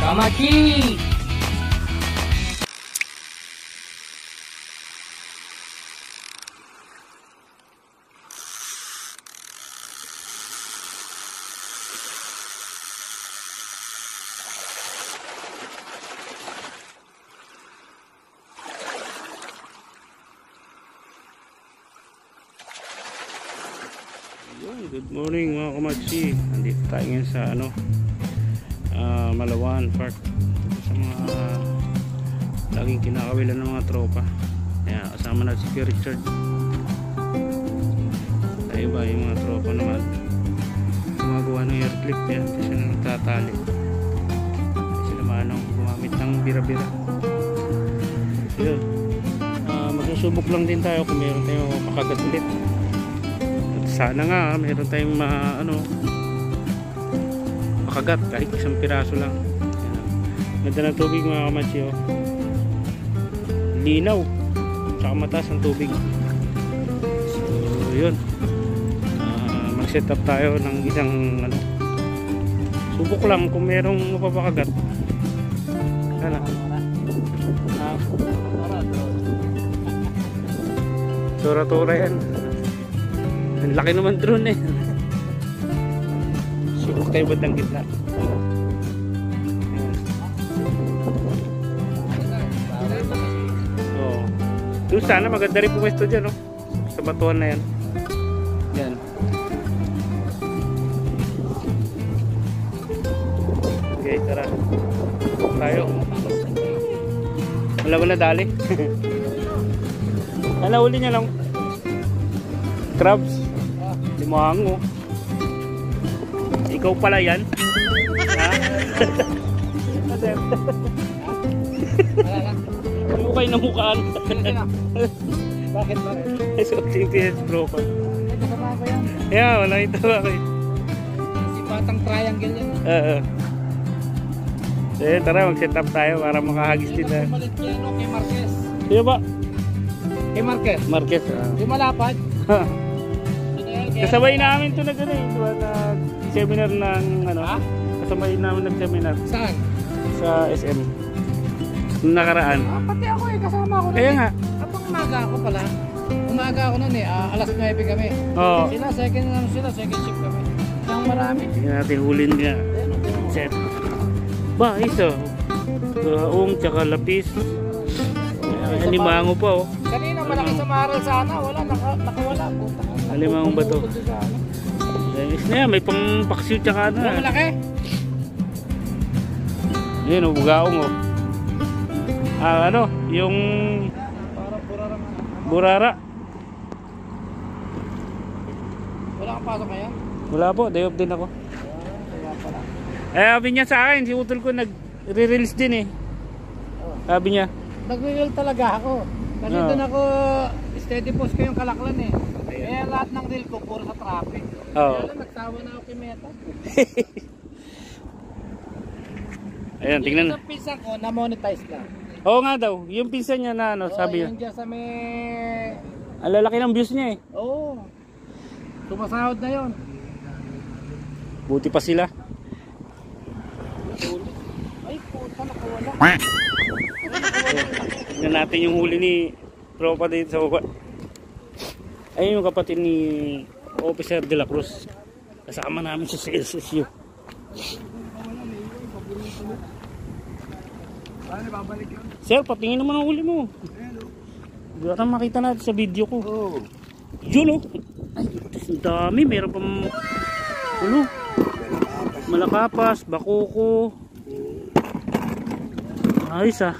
Kamachi! Good morning mga kamachi. Nandito tayo ngayon sa Malawan Park, sa mga laging kinakawilan ng mga tropa. Kaya kasama natin si Richard. Tayo ba yung mga tropa naman gumagawa ng air clip yan, kasi sila nagtatali, sila manong gumamit ng bira-bira. Yun, magsusubok lang din tayo kung meron tayong makagat ulit. Sana nga meron tayong makagat kahit isang piraso lang. Ganda ng tubig mga kamachi, oh. Linaw, tsaka mataas ang tubig. So yun, mag set up tayo ng isang subok lang kung merong mapapakagat. Tura-tura yan. Ang laki naman drone eh. Subok tayo ba't ng gitna. Oh. Doon sana maganda rin pumesto dyan, no? Sa batuan na yan. Yan. Okay, tara. Tayo. Wala dali. Uli niya lang. Crabs. Limango. Ikaw pala yan? Ha? Ano kayo namukaan? Bakit? So, GPS tropa. Kasama ko yan. Yeah, wala ito bakit. Si Batang Triangle yan. Tara, mag-set up tayo para makahagis din tayo. Pumalit yan kay Marquez. Sino ba? Kay Marquez? Marquez. Di malapad? Kasabay namin ito nag-seminar ng kasabay namin nag-seminar. Saan? Sa SM. Nung nakaraan. Pati ako kasama ako nun. Kaya nga. Kapag umaga ako pala. Umaga ako nun alas 9 kami. Oo. Sila second shift kami. Ang marami. Tingnan natin, hulin nga. Set. Ba, isa. Uong tsaka lapis. Limango pa, oh. Kanina malaki sa maral sana. Wala, nakawala. Limango ba to? Is na yan, may pang paksiw tsaka na. Malaki? Yun, oh, bugaong, oh. Yung Parang burara. wala kang pasok ngayon? Wala po, day off din ako. Wala pala. Sabi niya sa akin, si Utol ko nag-release din eh. Sabi niya. Nag-reel talaga ako. Kasi doon ako, steady post ko yung Kalaklan eh. Kaya lahat ng reel ko, puro sa traffic. Kaya lang, nagsawa na ako kay Meta. Ayan, tingnan. Yung sa pinsan ko, na-monetize na. Oo nga daw, yung pinsan niya na sabi niya. Yung dyan sa may... Ang lalaki ng views niya eh. Oo. Sumasahod na yun. Buti pa sila. Ay, puta, nakawala. Tingnan natin yung huli ni tropa dito sa baba. Ayun yung kapatid ni Officer De La Cruz. Kasama namin sa SSU. Sir, patingin naman ang huli mo. Baka makita natin sa video ko. Yun, oh. Ay, ang dami. Meron pang malakapas, bakoko. Ayos ah.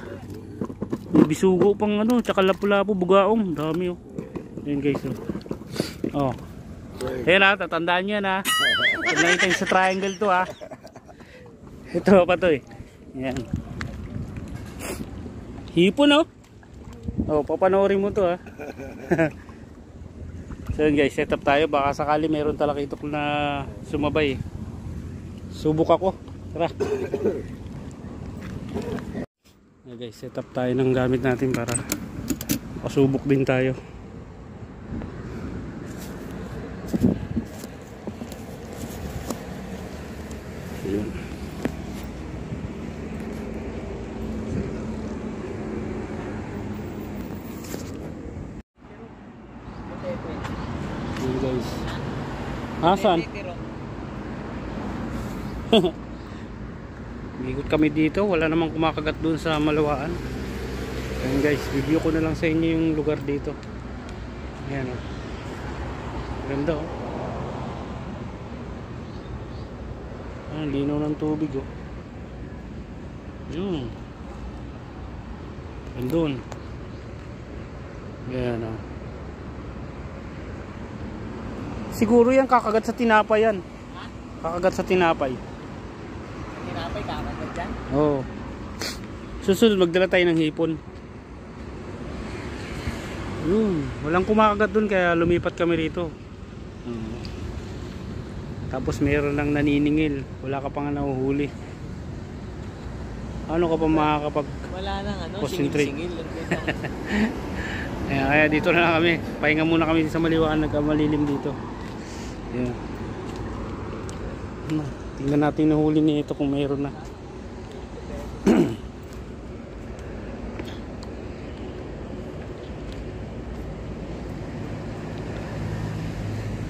May bisugo pang tsaka lapu-lapu, bugaong. Dami, oh. Ayan guys, oh. Ayan ah, tatandaan nyo yan ah. Tandaan nyo sa triangle to ah. Ito pa to eh. Ayan. Hipon, oh. Oh, papanoorin mo to ah. So yun guys, set up tayo. Baka sakali meron talakitok na sumabay eh. Subok ako. Tara. Okay guys, set up tayo ng gamit natin para pasubok din tayo. Ayun. Saan? Ikot kami dito, wala namang kumakagat doon sa Malawaan. Ayan guys, review ko na lang sa inyo yung lugar dito. Ayan oh. Ganda oh. Linaw ng tubig oh. Yun. Andun. Ayan oh. Siguro yan kakagat sa tinapay yan. Ha? Kakagat sa tinapay. Tinapay kakagat dyan? Oo. Susunod magdala tayo ng hipon. Yun. Walang kumakagat dun kaya lumipat kami rito. Tapos mayroon lang naniningil. Wala ka pa nga nahuhuli. Ano ka pa makakapag wala nang ano, concentrate? singil. Kaya dito na lang kami. Pahinga muna kami sa Maliwaan. Nagkamalilim dito. Ayan. Tingnan natin nahuli niya ito kung mayroon na.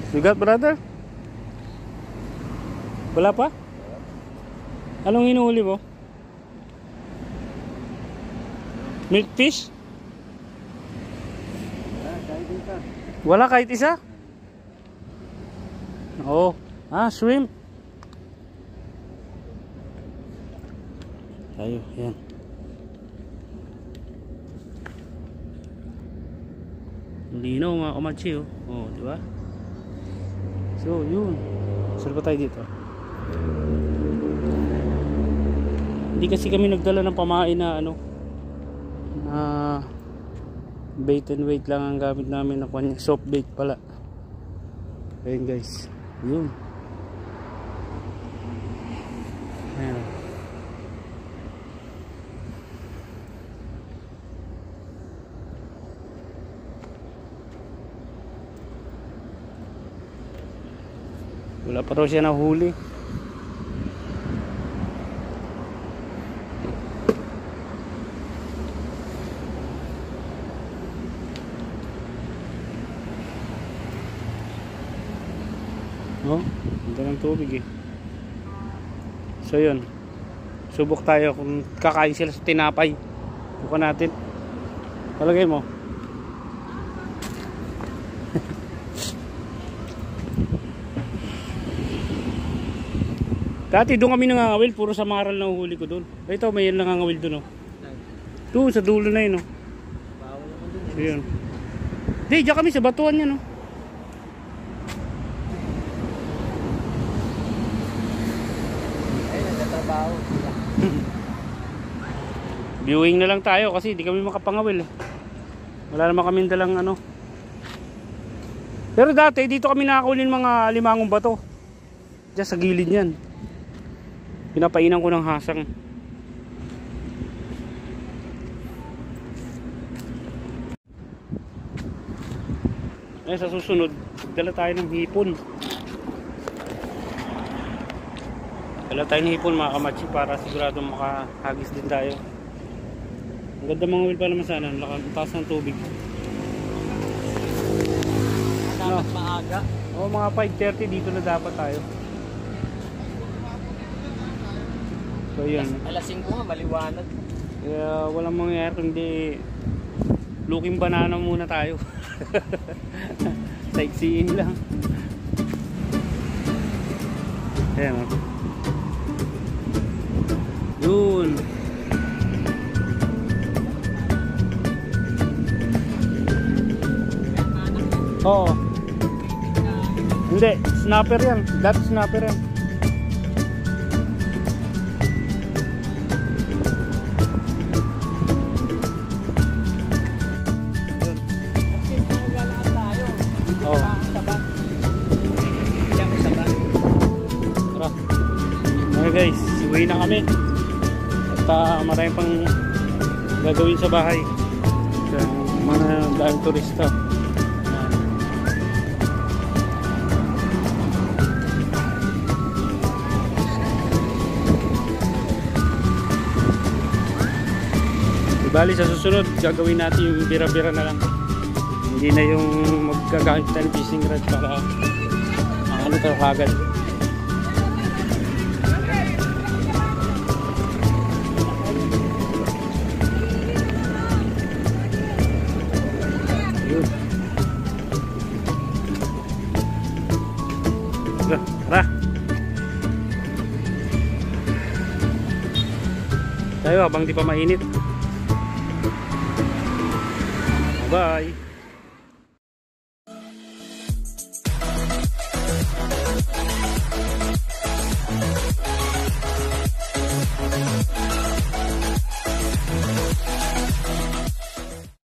You got, brother? Wala pa? Anong hinuhuli mo? Milkfish? Wala kahit isa? Oo. Shrimp. Tayo, yan. Linaw mga kamachi oh. Oh, di ba? So, yun. Saan pa tayo dito? Hindi kasi kami nagdala ng pamain na ano. Bait and weight lang ang gamit namin na soft bait pala. Ayun guys. Yun. Ayan. Wala pa raw siya nahuli. Oh, ganda ng tubig eh. So yun. Subok tayo kung kakain sila sa tinapay. Bukan natin. Palagay mo. Dati doon kami nangangawil, puro samaral na uhuli ko doon. Ito may nangangawil doon oh. Doon sa dulo na yun oh. Bawal naman doon. So yun. Di, diyan kami sa batuan yan oh. Viewing na lang tayo kasi di kami makapangawil eh. Wala naman kami dalang ano. Pero dati dito kami nakakaulin mga 5 bato. Diyan sa gilid yan. Pinapainan ko ng hasang. Sa susunod dala tayo ng hipon. Dala tayo ng hipon mga kamachi para sigurado makahagis din tayo. Ang ganda mga wil pa naman sana. Ang taas ng tubig. Dapat maaga. Oo, mga 5:30 dito na dapat tayo. So yun. Alas 5 nga, maliwanag. Kaya walang mangyayari kundi looking banana muna tayo. Sightseeing lang. Ayan o. Yun. Oo. Hindi, snapper yan. Dati snapper yan. Guys, uwi na kami at marami pang gagawin sa bahay sa mga daang turista. Bali sa susunod gagawin natin yung bira-bira na lang, hindi na yung magkagamit ng fishing rod para ano motor kagad. Yun. Tara. Tayo habang di pa mainit. Bye.